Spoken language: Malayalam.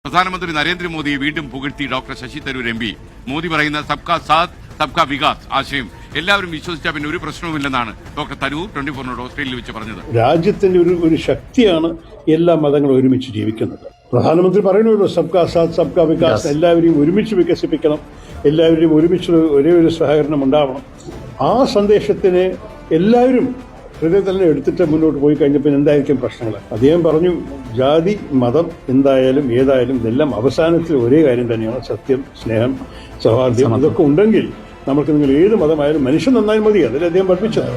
പ്രധാനമന്ത്രി നരേന്ദ്രമോദിയെ വീണ്ടും പുകഴ്ത്തി ഡോക്ടർ ശശി തരൂർ MP. മോദി പറയുന്ന സബ്കാ സാത്ത് സബ്കാ വികാസ് ആശയം എല്ലാവരും വിശ്വസിച്ചാൽ പിന്നെ ഒരു പ്രശ്നവുമില്ലെന്നാണ് ഡോക്ടർ തരൂർ 24 ഓസ്ട്രേലിയയിൽ വെച്ച് പറഞ്ഞത്. രാജ്യത്തിന്റെ ഒരു ശക്തിയാണ് എല്ലാ മതങ്ങളും ഒരുമിച്ച് ജീവിക്കുന്നത്. പ്രധാനമന്ത്രി പറയുന്നല്ലോ സബ്കാ സാത്ത് സബ്കാ വികാസ്, എല്ലാവരെയും ഒരുമിച്ച് വികസിപ്പിക്കണം, എല്ലാവരെയും ഒരുമിച്ച് ഒരേ ഒരു സഹകരണം ഉണ്ടാവണം. ആ സന്ദേശത്തിന് എല്ലാവരും ഹൃദയത്തിൽ എടുത്തിട്ട് മുന്നോട്ട് പോയി കഴിഞ്ഞപ്പോൾ എന്തായിരിക്കും പ്രശ്നങ്ങൾ? അദ്ദേഹം പറഞ്ഞു, ജാതി മതം എന്തായാലും ഏതായാലും ഇതെല്ലാം അവസാനത്തിൽ ഒരേ കാര്യം തന്നെയാണ്, സത്യം, സ്നേഹം, സൗഹാർദ്ദം. അതൊക്കെ ഉണ്ടെങ്കിൽ നമുക്ക് നിങ്ങൾ ഏത് മതമായാലും മനുഷ്യൻ നന്നായി മതി. അതിൽ അദ്ദേഹം പഠിപ്പിച്ചത്.